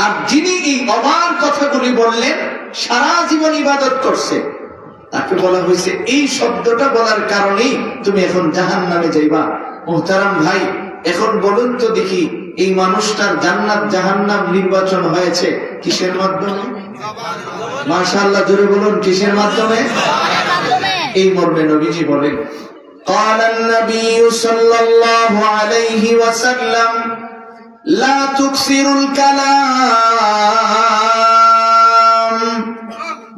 আর যিনি এই অবাক কথাগুলি বললেন সারা জীবন ইবাদত করছে, তাকে বলা হয়েছে এই শব্দটা বলার কারণেই তুমি এখন জাহান্নামে যাইবা। মুহতারাম ভাই, এখন বলুন তো দেখি, এই মানুষটার জান্নাত জাহান্নাম নির্বাচন হয়েছে কিসের মাধ্যমে? মাশাআল্লাহ, জোরে বলুন, কিসের মাধ্যমে? এই মর্মে নবীজি বলেন, قال النبي صلى الله عليه وسلم لا تكثروا الكلام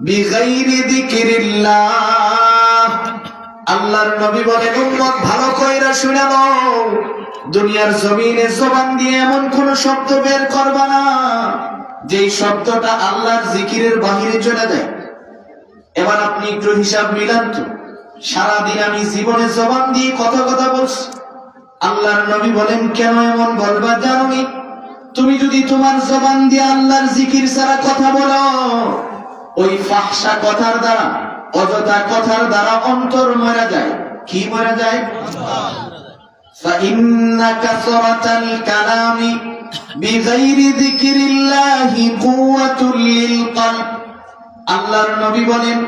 بغير ذكر الله। আল্লাহর নবী বলেন, উম্মত ভালো কইরা শুনে নাও, দুনিয়ার জমিনে জবান দিয়ে এমন কোন শব্দ বের করবা না যেই শব্দটা আল্লাহর জিকিরের বাহিরে চলে যায়। এবার আপনি একটু হিসাব মিলান তো, সারাদিন আমি জীবনে জবান দিয়ে কথা বলছি, আল্লাহর নবী বলেন কেন এমন বলবা জানোনি? তুমি যদি তোমার জবান দিয়ে আল্লাহর জিকির ছাড়া কথা বলো, ওই ফাহশা কথার দ্বারা, অযথা কথার দ্বারা অন্তর মরে যায়। কি মরে যায়? فإن كثرة الكلام بغير ذكر الله قوة للقلب। আল্লাহর নবী বলেন,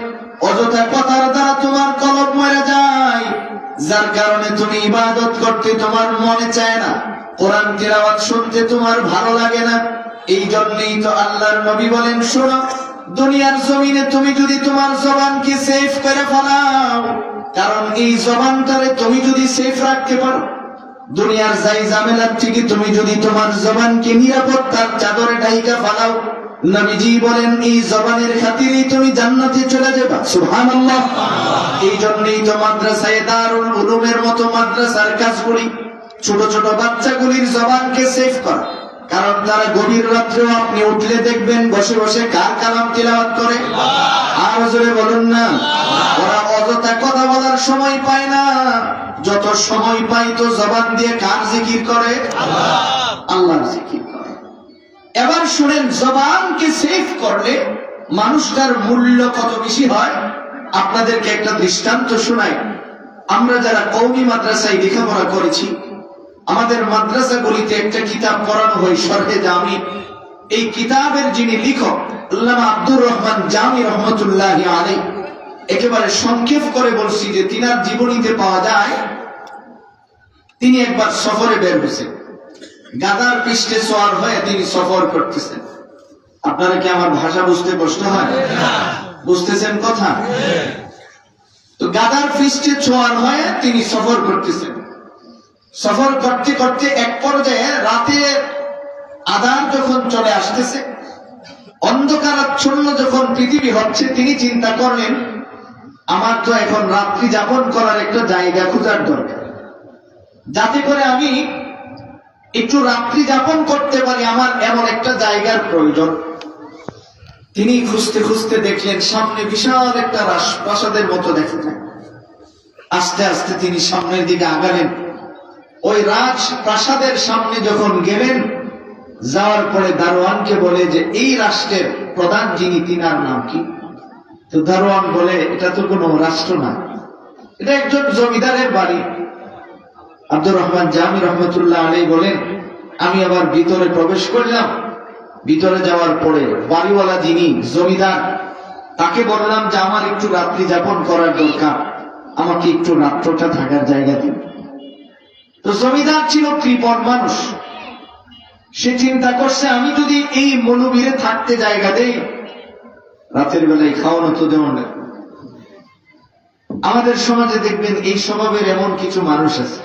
অযথা কথার দ্বারা তোমার কলব মরে যায়, যার কারণে তুমি ইবাদত করতে তোমার মনে চায় না, কোরআন তিলাওয়াত শুনতে তোমার ভালো লাগে না। এই জন্যই তো আল্লাহর নবী বলেন, শোনো, দুনিয়ার জমিনে তুমি যদি তোমার জবানকে সেফ করে ফেলাও, কারণ এই জবানটারে তুমি যদি সেফ রাখতে পারো, দুনিয়ার যাই ঝামেলার থেকে তুমি যদি তোমার জবানকে নিরাপত্তার চাদরে ঢাইকা ফেলাও, নবীজি বলেন এই জবানের খাতিরেই তুমি জান্নাতে চলে যাবে। সুবহানাল্লাহ। এই জন্যই তো মাদ্রাসায়ে দারুল উলুমের মতো মাদ্রাসার কাজগুলি ছোট ছোট বাচ্চাগুলির জবানকে সেফ করা, কারণ তারা গভীর রাত্রেও আপনি উঠলে দেখবেন বসে বসে কার কালাম তিলাওয়াত করে। আর জোরে বলুন না। ওরা অযথা কথা বলার সময় পায় না, যত সময় পায় তো জবান দিয়ে কার জিকির করে? আল্লাহর জিকির করে। এবার শুনেন, জবানকে সেফ করলে মানুষটার মূল্য কত বেশি হয়। আপনাদেরকে একটা দৃষ্টান্ত শোনাই। আমরা যারা কওমি মাদ্রাসায় লেখাপড়া করেছি, আমাদের মাদ্রাসাগুলিতে একটা কিতাব পড়ানো হয়, শরহে জামি। এই কিতাবের যিনি লেখক আল্লামা আব্দুর রহমান জামি রহমতুল্লাহি আলাইহি, একেবারে সংক্ষেপ করে বলছি যে তিনার জীবনীতে পাওয়া যায় তিনি একবার সফরে বের হয়েছেন, গাদার পৃষ্ঠে সওয়ার হয়ে তিনি সফর করতেছেন। আপনারা কি আমার ভাষা বুঝতে কষ্ট হয়? বুঝতেছেন কথা? তো গাদার পৃষ্ঠে সওয়ার হয়ে তিনি সফর করতেছেন। সফর করতে করতে এক পর্যায়ে রাতে আধার যখন চলে আসতেছে, অন্ধকারাচ্ছন্ন যখন পৃথিবী হচ্ছে, তিনি চিন্তা করলেন আমার তো এখন রাত্রি যাপন করার একটা জায়গা খোঁজার দরকার, যাতে করে আমি একটু রাত্রি যাপন করতে পারি, আমার এমন একটা জায়গার প্রয়োজন। তিনি খুঁজতে খুঁজতে দেখলেন সামনে বিশাল একটা রাজপ্রাসাদের মতো দেখা যায়। আস্তে আস্তে তিনি সামনের দিকে আগালেন। ওই রাজপ্রাসাদের সামনে যখন গেলেন, যাওয়ার পরে দারোয়ানকে বলে যে এই রাষ্ট্রের প্রধান যিনি, তিনার নাম কি? তো দারোয়ান বলে এটা তো কোনো রাষ্ট্র না, এটা একজন জমিদারের বাড়ি। আব্দুর রহমান জামি রহমতুল্লাহ আলাইহি বলেন, আমি আবার ভিতরে প্রবেশ করলাম। ভিতরে যাওয়ার পরে বাড়িওয়ালা যিনি জমিদার, তাকে বললাম যে আমার একটু রাত্রি যাপন করার দরকার, আমাকে একটু রাত্রটা থাকার জায়গা দিন। তো জমিদার ছিল কৃপণ মানুষ, সে চিন্তা করছে আমি যদি এই মৌলবীরে থাকতে জায়গা দেই, রাতের বেলায় খাওয়ানো তো দেওয়া না। আমাদের সমাজে দেখবেন এই স্বভাবের এমন কিছু মানুষ আছে,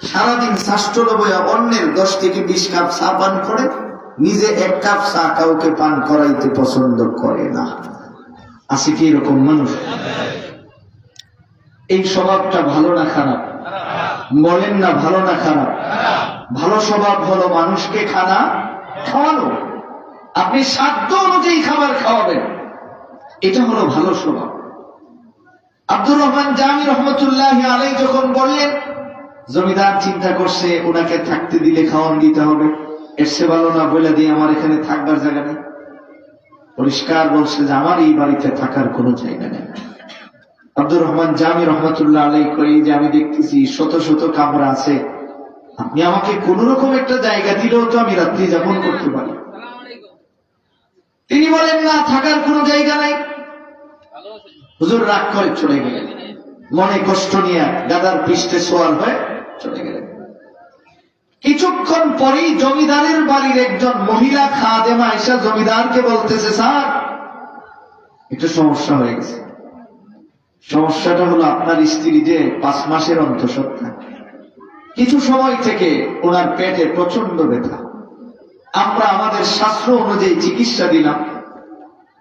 সারাদিন শাস্ত্র বয়া অন্যের 10 থেকে 20 কাপ চা পান করে, নিজে 1 কাপ চা কাউকে পান করাইতে পছন্দ করে না। আছে কি এরকম মানুষ? এই স্বভাবটা ভালো না খারাপ? বলেন না, ভালো না খারাপ? ভালো স্বভাব হলো মানুষকে খাওয়ানো, আপনি সাধ্য অনুযায়ী খাবার খাওয়াবেন, এটা হলো ভালো স্বভাব। আব্দুর রহমান জামি রহমতুল্লাহি আলাইহি যখন বললেন, জমিদার চিন্তা করছে ওনাকে থাকতে দিলে খাওয়ান দিতে হবে, এর সে ভালো না বলে দিয়ে আমার এখানে থাকবার জায়গা নেই। পরিষ্কার বলছে যে আমার এই বাড়িতে থাকার কোনো জায়গা নেই। আব্দুর রহমান জামি রহমতুল্লাহ আলাইহি কই যে আমি দেখতেছি শত শত কামরা আছে, আপনি আমাকে কোন রকম একটা জায়গা দিলেও তো আমি রাত্রি যাপন করতে পারি। তিনি বলেন না, থাকার কোনো জায়গা নাই। হুজুর রাগ করে চলে গেলেন, মনে কষ্ট নিয়ে গাদার পৃষ্ঠে সোয়ার হয়ে চলে গেলেন। কিছুক্ষণ পরেই জমিদারের বাড়ির একজন মহিলা খাদেমা এসে জমিদারকে বলতেছে, স্যার একটু সমস্যা হয়ে গেছে। সমস্যাটা হলো আপনার স্ত্রী যে 5 মাসের অন্তঃসত্ত্বা, কিছু সময় থেকে ওনার পেটে প্রচন্ড ব্যথা। আমরা আমাদের শাস্ত্র অনুযায়ী চিকিৎসা দিলাম,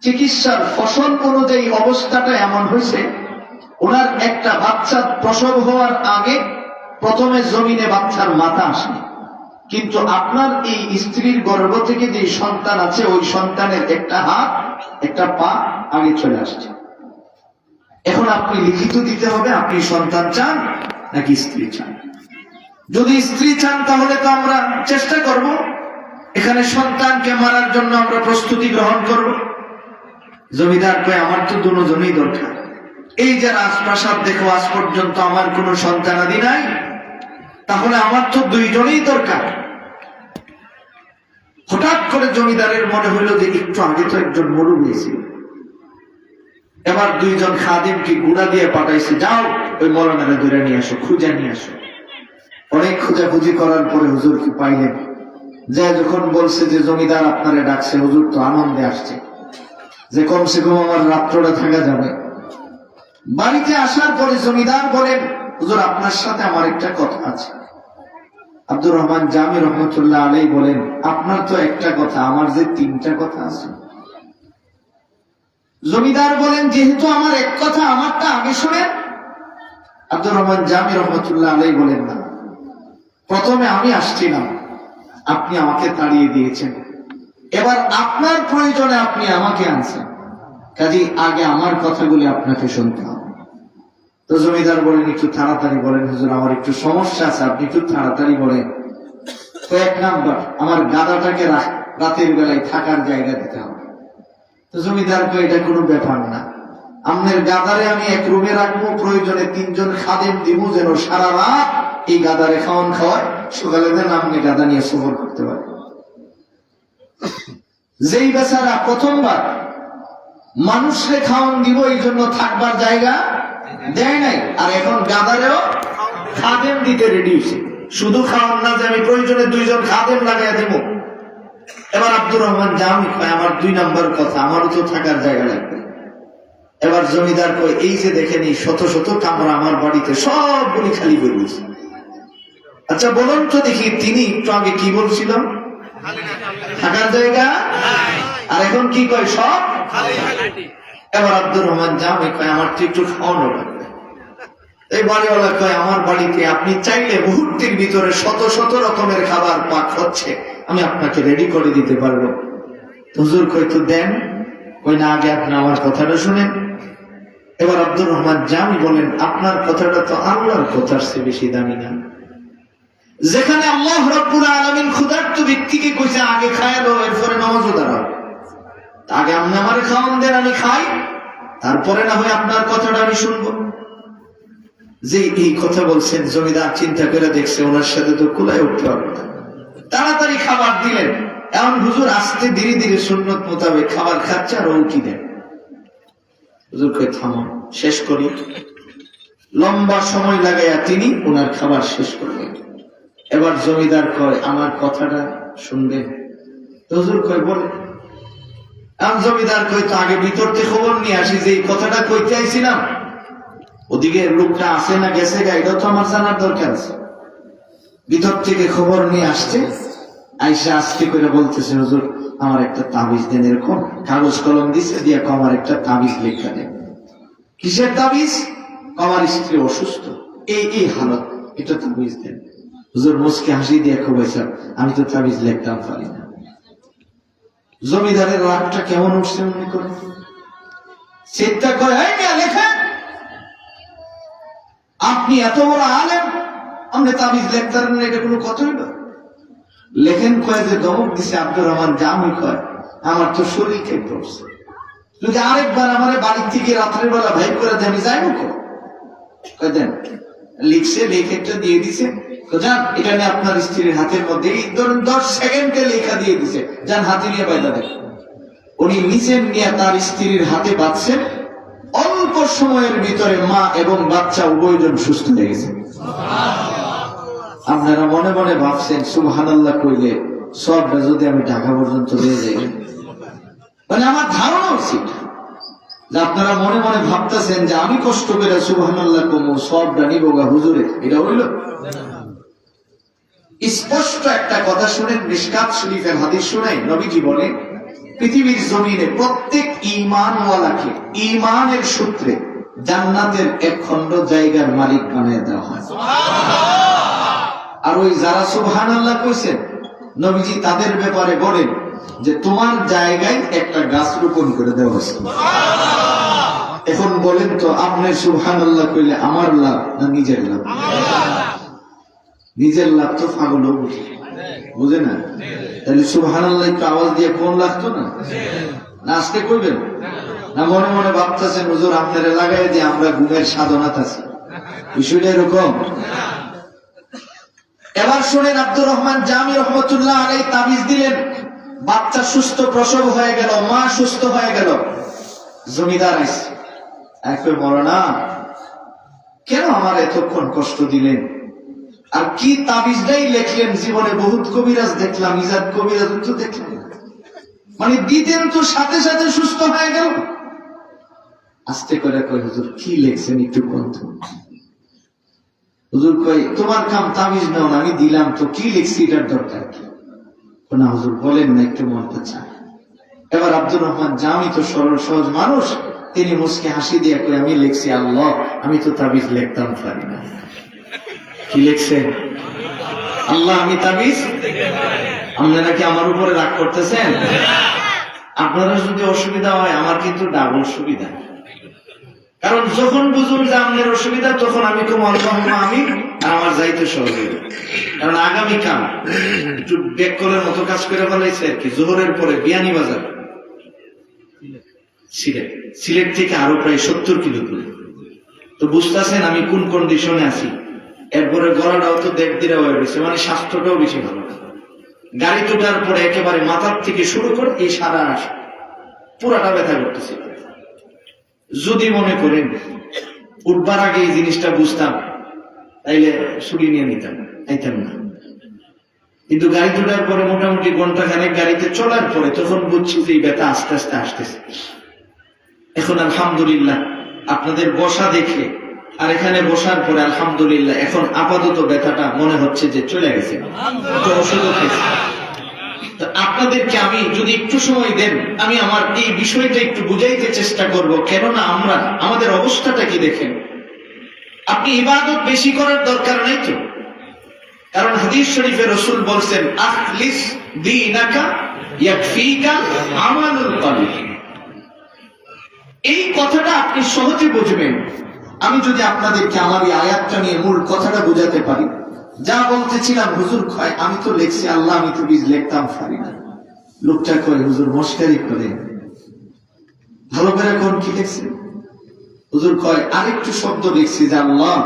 চিকিৎসার ফসল অনুযায়ী অবস্থাটা এমন হয়েছে, ওনার একটা বাচ্চা প্রসব হওয়ার আগে প্রথমে জমিনে বাচ্চার মাথা আসে, কিন্তু আপনার এই স্ত্রীর গর্ভ থেকে যে সন্তান আছে ওই সন্তানের একটা হাত একটা পা আগে চলে আসছে। এখন আপনি লিখিত দিতে হবে আপনি সন্তান চান নাকি স্ত্রী চান। যদি স্ত্রী চান তাহলে তো আমরা চেষ্টা করব, এখানে সন্তানকে মারার জন্য আমরা প্রস্তুতি গ্রহণ করব। জমিদার কয়, আমার তো দুজনই দরকার। এই যে রাজপ্রাসাদ দেখো, আজ পর্যন্ত আমার কোনো সন্তানাদি নাই, তাহলে আমার তো 2 জনই দরকার। হঠাৎ করে জমিদারের মনে হইল যে একটু আগে তো একজন মুরব্বী ছিল, এবার 2 জন খাদিমকে গুড়া দিয়ে পাঠাইছে, যাও ওই মৌলানাকে ধরে নিয়ে আসো, খুঁজে নিয়ে আসো। অনেক খোঁজাখুঁজি করার পরে হুজুরকে পাইলেন, যে যখন বলছে যে জমিদার আপনারে ডাকছে, হুজুর তো আনন্দে আসছে যে কমসে কম আমার রাত্রটা থাকা যাবে। বাড়িতে আসার পরে জমিদার বলেন, হুজুর আপনার সাথে আমার একটা কথা আছে। আব্দুর রহমান জামি রহমতুল্লাহ আলাইহি বলেন, আপনার তো একটা কথা, আমার যে 3টা কথা আছে। জমিদার বলেন, যেহেতু আমার এক কথা, আমারটা আগে শুনেন। আব্দুর রহমান জামি রহমতুল্লাহ আলাইহি বলেন, না, প্রথমে আমি আসছিলাম, আপনি আমাকে তাড়িয়ে দিয়েছেন, এবার আপনার প্রয়োজনে আপনি আমাকে আনছেন, কাজেই আগে আমার কথাগুলি আপনাকে শুনতে হবে। তো জমিদার বলেন, একটু তাড়াতাড়ি বলেন হুজুর, আমার একটু সমস্যা আছে, আপনি একটু তাড়াতাড়ি বলেন। তো 1 নাম্বার, আমার গাধাটাকে রাতের বেলায় থাকার জায়গা দিতে হবে। তো জমিদার কয়, এটা কোনো ব্যাপার না, আপনার গাধারে আমি এক রুমে রাখবো, প্রয়োজনে 3 জন খাদেম দিব, যেন সারা রাত এই গাধারে খাওয়ান খাওয়ায়, সকালে দেন আপনি গাধা নিয়ে সফর করতে পারেন। যেই বেচারা প্রথমবার মানুষকে খাওয়ান দিব এই জন্য থাকবার জায়গা দেয় নাই, আর এখন গাধারেও খাদেম দিতে রেডি হয়েছে। শুধু খাওয়ান না, যে আমি প্রয়োজনে 2 জন খাদেম লাগাইয়া দিব। এবার আব্দুর রহমান জামি কয়, আমার 2 নাম্বার কথা, আমারও তো থাকার জায়গা লাগবে। এবার জমিদার কয়, এই যে দেখেন এই শত শত কামরা আমার বাড়িতে সবগুলি খালি করে দিয়েছে। আচ্ছা বলুন তো দেখি, তিনি একটু আগে কি বলছিলাম, থাকার জায়গা, আর এখন কি কয়, সব। এবার আব্দুর রহমান জামি কয়, আমার তো একটু খাওয়ানো লাগবে। এই বাড়িওয়ালা কয়, আমার বাড়িতে আপনি চাইলে মুহূর্তের ভিতরে শত শত রকমের খাবার পাক হচ্ছে, আমি আপনাকে রেডি করে দিতে পারবো। হুজুর কয়, তো দেন। কই না, আগে আপনি আমার কথাটা শুনেন। এবার আব্দুর রহমান জামি বলেন, আপনার কথাটা তো আল্লাহর কথার চেয়ে বেশি দামি না। যেখানে আল্লাহ রাব্বুল আলামিন ক্ষুধার্ত ব্যক্তিকে কইছে আগে খায়ালো, এরপরে নামাজও দাঁড়াও, আগে আপনি আমার খাওয়ান দেন, আমি খাই, তারপরে না হয় আপনার কথাটা আমি শুনবো। যে এই কথা বলছেন, জমিদার চিন্তা করে দেখছে ওনার সাথে তো কুলায় উঠতে পারবে না, তাড়াতাড়ি খাবার দিলেন। এখন হুজুর আস্তে ধীরে ধীরে সুন্নত মোতাবেক খাবার খাচ্ছে, আর ও কি দেন। হুজুর কই, থামো, শেষ করি। লম্বা সময় লাগাইয়া তিনি ওনার খাবার শেষ করলেন। এবার জমিদার কয়, আমার কথাটা শুনবেন? হুজুর কয়, বলে। জমিদার কই, তো আগে ভিতর থেকে খবর নিয়ে আসি যে এই কথাটা কইতে আইছিলাম, ওদিকে লোকটা আছে না গেছে, এটাও তো আমার জানার দরকার আছে। ভিতর থেকে খবর নিয়ে আসছে, আইসা আজকে করে বলতেছে, হুজুর আমার একটা তাবিজ দেন। এরকম কাগজ কলম দিছে, দিয়ে আমার একটা তাবিজ লেখা দেন। কিসের তাবিজ? আমার স্ত্রী অসুস্থ, এই হালত, এটা তাবিজ দেন। হুজুর মুসকে হাসি দিয়ে কইছে, আমি তো তাবিজ লিখতাম পারি না। জমিদারের রাগটা কেমন উঠছে মনে করে, চিন্তা করে, লেখেন, আপনি এত বড় আলেম, আপনি তাবিজ লিখতেন না, এটা কোনো কথা হইল? লেখেন। কয় যে দমক দিছে আব্দুর রহমান জামি, কয় আমার তো শরীর খেয়ে পড়ছে, যদি আরেকবার আমার বাড়ির থেকে রাত্রের বেলা ভাই করে দেন, আমি যাইব। কয় দেন। লিখছে, লেখেটা দিয়ে দিছে, যান এটা নিয়ে আপনার স্ত্রীর হাতের মধ্যে, এই ধরুন 10 সেকেন্ডে লেখা দিয়ে দিছে, যান হাতে নিয়ে বাইদা দেন। উনি নিজের নিয়ে তার স্ত্রীর হাতে বাঁধছেন, অল্প সময়ের ভিতরে মা এবং বাচ্চা উভয়জন সুস্থ হয়ে গেছে। আপনারা মনে মনে ভাবছেন সুবহানাল্লাহ কইলে সবটা যদি আমি ঢাকা পর্যন্ত দিয়ে যাই, মানে আমার ধারণা উচিত যে আপনারা মনে মনে ভাবতেছেন যে আমি কষ্ট করে সুবহানাল্লাহ কমু সবটা নিব গা হুজুরে, এটা হইল? স্পষ্ট একটা কথা শুনেন, মিশকাত শরীফের হাদিস শুনেন, নবীজি বলেন পৃথিবীর জমিনে প্রত্যেক ঈমানওয়ালাকে ঈমানের সূত্রে জান্নাতের এক খণ্ড জায়গার মালিক বানিয়ে দেওয়া হয়। আর ওই যারা সুবহানাল্লাহ কইছেন নবীজি তাদের ব্যাপারে বলেন যে তোমার জায়গায় একটা গাছ রোপণ করে দেওয়া হয়েছে। এখন বলেন তো আপনার সুবহানাল্লাহ কইলে আমার লাভ না নিজের লাভ? নিজের লাভ তো পাগল বুঝে না, তাহলে সুবহানাল্লাহ একটু আওয়াজ দিয়ে কোন লাগতো না? না আসতে কইবেন না মনে মনে ভাবতেছেন হুজুর আপনার এলাকায় যে আমরা ঘুমের সাধনাত আছি, বিষয়টা এরকম? এবার শুনেন, আব্দুর রহমান জামি রহমতুল্লাহ আলাইহি তাবিজ দিলেন, বাচ্চা সুস্থ প্রসব হয়ে গেল, মা সুস্থ হয়ে গেল। জমিদার আইছে, একবার মরনা কেন আমার এতক্ষণ কষ্ট দিলেন? আর কি তাবিজটাই লেখলেন, জীবনে বহুত কবিরাজ দেখলাম, ইজাদ কবিরাজ তো দেখলাম, মানে দিতেন তো সাথে সাথে সুস্থ হয়ে গেল। আস্তে করে কয় হুজুর কি লেখছেন একটু বন্ধ। হুজুর কয় তোমার কাম তাবিজ নাও না, আমি দিলাম তো কি লিখছি এটার দরকার কি? না হুজুর বলেন না, একটু মনটা চায়। এবার আব্দুর রহমান জামি তো সরল সহজ মানুষ, তিনি মুসকে হাসি দিয়ে কয় আমি লিখছি আল্লাহ, আমি তো তাবিজ লিখতাম পারি না। কি লিখছেন? আল্লাহ আমি তাবিজ। আপনারা কি আমার উপরে রাগ করতেছেন? আপনারা যদি অসুবিধা হয় আমার কিন্তু ডাবল সুবিধা, কারণ যখন বুঝুন যে আপনার অসুবিধা তখন আমি কম আল্লাহুম্মা আমিন, আর আমার যাইতে সহজ হইল। কারণ আগামী কাম একটু বেকলের মতো কাজ করে ফেলাইছে আর কি। জোহরের পরে বিয়ানীবাজার সিলেট থেকে আরো প্রায় 70 কিলো দূরে, তো বুঝতেছেন আমি কোন কন্ডিশনে আছি। এরপরে গলাটাও তো দেখ দিরা হয়ে গেছে, মানে স্বাস্থ্যটাও বেশি ভালো না। গাড়ি তোটার পরে একেবারে মাথার থেকে শুরু করে এই সারা পুরাটা ব্যথা করতেছে। যদি মনে করেন উঠবার আগে এই জিনিসটা বুঝতাম তাইলে ছুটি নিয়ে নিতাম, আইতাম না। কিন্তু গাড়ি তোলার পরে মোটামুটি ঘন্টা খানেক গাড়িতে চলার পরে তখন বুঝছি যে এই ব্যথা আস্তে আস্তে আসতেছে। এখন আলহামদুলিল্লাহ আপনাদের বসা দেখে আর এখানে বসার পরে আলহামদুলিল্লাহ এখন আপাতত ব্যথাটা মনে হচ্ছে যে চলে গেছে, ওষুধও খেয়েছি। আপনাদেরকে আমি যদি একটু সময় দেন আমি আমার এই বিষয়টা একটু বুঝাইতে চেষ্টা করব। কেননা আমরা আমাদের অবস্থাটা কি দেখেন। আপনি ইবাদত বেশি করার দরকার নেই তো, কারণ হাদিস শরীফে রাসূল বলছেন আখলিস দীনাকা ইয়াকফিকা আমালুল কলব। এই কথাটা আপনি সহজে বুঝবেন আমি যদি আপনাদেরকে আমার এই আয়াতটা নিয়ে মূল কথাটা বুঝাতে পারি। যা বলতেছিলাম হুজুর কয় আমি তো লিখছি আল্লাহ, আমি তো বীজ লিখতাম পারি না। লোকটা কয় হুজুর মস্কারি করে, ভালো করে কোন কি লিখছে? হুজুর কয় আরেকটু শব্দ লিখছি যে আল্লাহ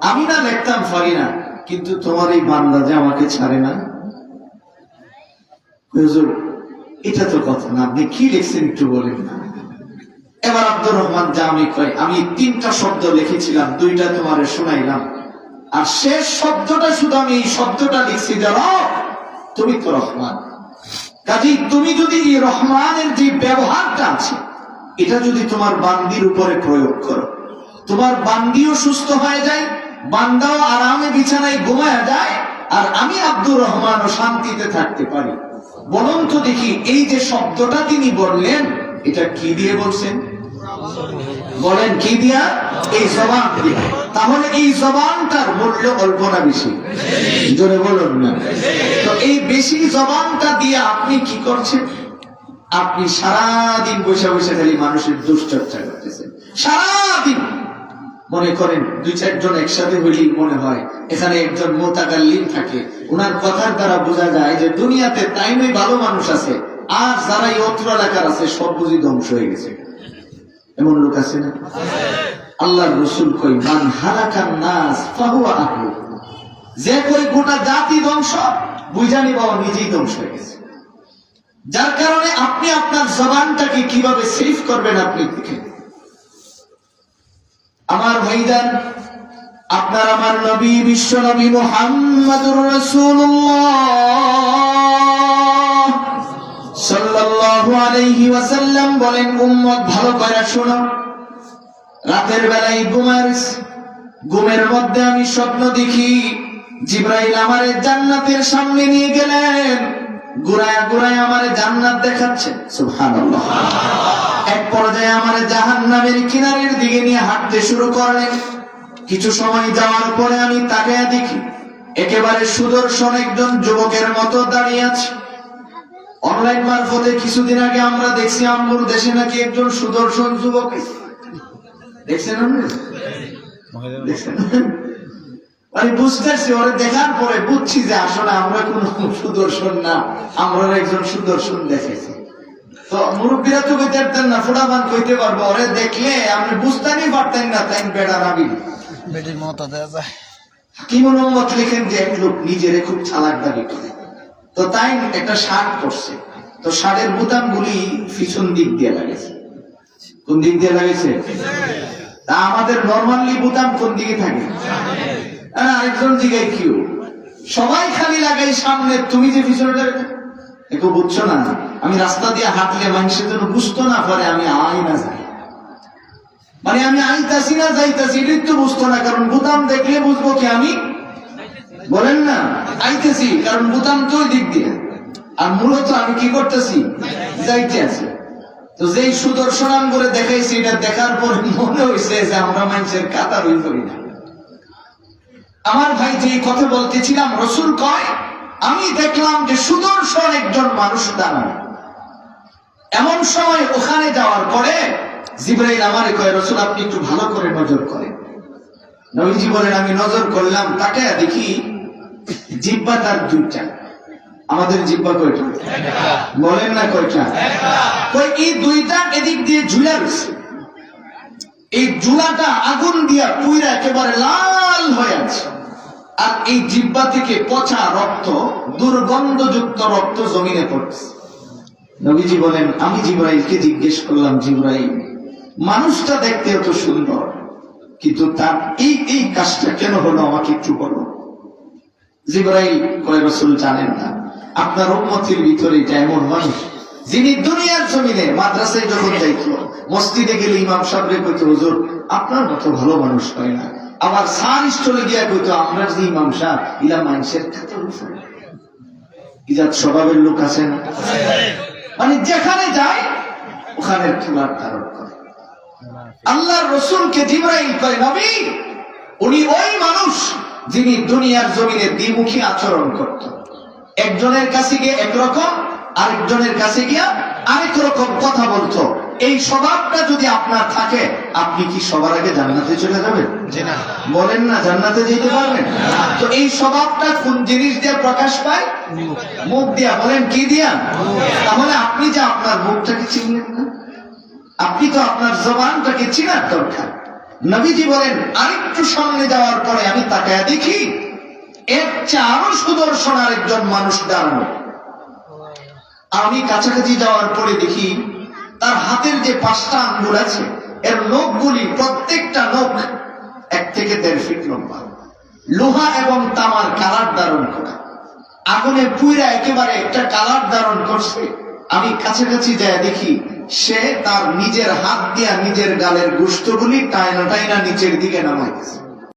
আমি না লিখতাম পারি না, কিন্তু তোমার এই বান্দা যে আমাকে ছাড়ে না। হুজুর এটা তো কথা না, আপনি কি লিখছেন একটু বলেন না। এবার আব্দুর রহমান জামি কয় আমি 3টা শব্দ লিখেছিলাম, 2টা তোমার শোনাইলাম, আর শেষ শব্দটা শুধু আমি এই শব্দটা লিখছি যে তুমি তো রহমান। কাজেই তুমি যদি এই রহমানের যে ব্যবহারটা আছে এটা যদি তোমার বান্দির উপরে প্রয়োগ করো, তোমার বান্দিও সুস্থ হয়ে যায়, বান্দাও আরামে বিছানায় ঘুমায় যায়, আর আমি আব্দুর রহমানও শান্তিতে থাকতে পারি। বলুন তো দেখি এই যে শব্দটা তিনি বললেন এটা কি দিয়ে বলছেন? বলেন কি দিয়া? এই জবান দিয়া। তাহলে এই জবানটার মূল্য অল্প না বেশি? জোরে বলুন না। তো এই বেশি জবানটা দিয়ে আপনি কি করছেন? আপনি সারাদিন বসে বসে খালি মানুষের দুশ্চর্চা করতেছেন সারাদিন। মনে করেন 2-4 জন একসাথে হইলেই মনে হয় এখানে একজন মুতাকাল্লিম থাকে, ওনার কথার দ্বারা বোঝা যায় যে দুনিয়াতে তাই নয় ভালো মানুষ আছে, আর যারা এই অত্র এলাকার আছে সব বুঝি ধ্বংস হয়ে গেছে। এমন লোক আছে না? আল্লাহর রাসূল কই মান হালাকান নাস ফাহুয়া আহলু, যে কই গোটা জাতি ধ্বংস বুঝানি বাবা নিজেই ধ্বংস হয়ে গেছে। যার কারণে আপনি আপনি আপনার জবানটাকে কিভাবে সেভ করবেন আপনি দেখেন। আমার ভাইজান, আপনার আমার নবী বিশ্ব নবী মুহাম্মদুর রাসূলুল্লাহ সাল্লাল্লাহু আলাইহি ওয়াসাল্লাম বলেন, উম্মত ভালো করে শোনো, রাতের বেলায় ঘুমের মধ্যে আমি স্বপ্ন দেখি জিবরাইল আমারে জান্নাতের সামনে নিয়ে গেলেন, ঘুরায় ঘুরায় আমারে জান্নাত দেখাচ্ছেন। সুবহানাল্লাহ। এক পর্যায়ে আমারে জাহান্নামের কিনারের দিকে নিয়ে হাঁটতে শুরু করলেন। কিছু সময় যাওয়ার পরে আমি তাকায়া দেখি একেবারে সুদর্শন একজন যুবকের মতো দাঁড়িয়ে আছে। অনলাইন মারফতে কিছুদিন আগে আমরা দেখছি আমগুর দেশে নাকি একজন সুদর্শন যুবক দেখছেন। আমি বুঝতেছি, ওরে দেখার পরে বুঝছি যে আসলে আমরা কোন সুদর্শন না, আমরা একজন সুদর্শন দেখেছি। তো মুরব্বীরা তো কইতে পারতেন না, ফুটাবান কইতে পারবো, ওরে দেখলে আপনি বুঝতেই পারতেন না তাই বেড়া নাবি বেটির মতো দেওয়া যায়। হাকিম মোহাম্মদ লিখেন যে এক লোক নিজেরে খুব চালাক দাবি করে, তো তাই একটা শার্ট পরছে, তো শার্টের বোতাম গুলি পিছন দিক দিয়ে লাগেছে। কোন দিক দিয়ে লাগেছে? তা আমাদের নরমালি বোতাম কোন দিকে থাকে? আরেকজন জিগাই কিউ সবাই খালি লাগাই সামনে, তুমি যে পিছনে একটু বুঝছো না। আমি রাস্তা দিয়ে হাঁটলে মানুষের জন্য বুঝতো না পারে আমি আই না যাই, মানে আমি আইতাছি না যাইতাছি এটা তো বুঝতো না, কারণ বোতাম দেখলে বুঝবো কি আমি বলেন না আইতেছি, কারণ বোতাম তো ওই দিক দিয়ে, আর মূলত আমি কি করতেছি যাইতে আছি। তো যেই সুদর্শন করে দেখাইছি, এটা দেখার পর মনে হয়েছে যে আমরা মানুষের কাতার হই করি না। আমার ভাই যে কথা বলতেছিলাম, রসুল কয় আমি দেখলাম যে সুদর্শন একজন মানুষ দাঁড়ানো। এমন সময় ওখানে যাওয়ার পরে জিবরাইল আমারে কয়, রসুল আপনি একটু ভালো করে নজর করেন। নবীজি বলেন আমি নজর করলাম, তাকে দেখি জিহ্বা তার দুইটা। আমাদের জিহ্বা কয়টা? বলেন না কয়টা? কই এই দুইটা এদিক দিয়ে ঝুলা রয়েছে, এই ঝুলাটা আগুন দিয়া পুইরা একেবারে লাল হয়ে আছে, আর এই জিহ্বা থেকে পচা রক্ত, দুর্গন্ধযুক্ত রক্ত জমিনে পড়ছে। নবীজি বলেন আমি জিবরাইলকে জিজ্ঞেস করলাম, জিবরাইল মানুষটা দেখতে এত সুন্দর, কিন্তু তার এই কাজটা কেন হলো, আমাকে একটু বলো। জিবরাইল কয় রাসূল জানেন না, আপনার উম্মতের ভিতরে এটা এমন মানুষ যিনি দুনিয়ার জমিনে মাদ্রাসায় যখন যাইতো, মসজিদে গেলে ইমাম সাহেবরে কইতো হুজুর আপনার মতো ভালো মানুষ হয় না, আবার সার স্টলে গিয়া কইতো আমরা যে ইমাম সাহেব ইলা মানুষের খাতে ইজাত স্বভাবের লোক আছে না, মানে যেখানে যায় ওখানে খেলার ধারণ করে। আল্লাহর রাসূলকে জিবরাইল কয় নবী উনি ওই মানুষ যিনি দুনিয়ার জমিনে দ্বিমুখী আচরণ করত, একজনের কাছে গিয়ে একরকম, আরেকজনের কাছে গিয়া আরেক রকম কথা বলতো। এই স্বভাবটা যদি আপনার থাকে, আপনি কি সবার আগে জান্নাতে চলে যাবেন? বলেন না জান্নাতে যেতে পারবেন? তো এই স্বভাবটা কোন জিনিস দিয়ে প্রকাশ পায়? মুখ দিয়া। বলেন কি দিয়া? তাহলে আপনি যে আপনার মুখটাকে চিনলেন না, আপনি তো আপনার জবানটাকে চিনার দরকার। নবীজি বলেন আরেকটু সামনে যাওয়ার পরে আমি তাকায়া দেখি এর চেয়ে আরো সুদর্শন আরেকজন মানুষ দাঁড়ানো। আমি কাছাকাছি যাওয়ার পরে দেখি তার হাতের যে 5টা আঙ্গুল আছে, এর নখগুলি প্রত্যেকটা নখ 1 থেকে 1.5 ফিট লম্বা, লোহা এবং তামার কালার ধারণ করা, আগুনে পুইরা একেবারে একটা কালার ধারণ করছে। আমি কাছাকাছি যায় দেখি সে তার নিজের হাত দিয়া নিজের গালের গোশতগুলি টাইনা টাইনা নিচের দিকে নামাইছে।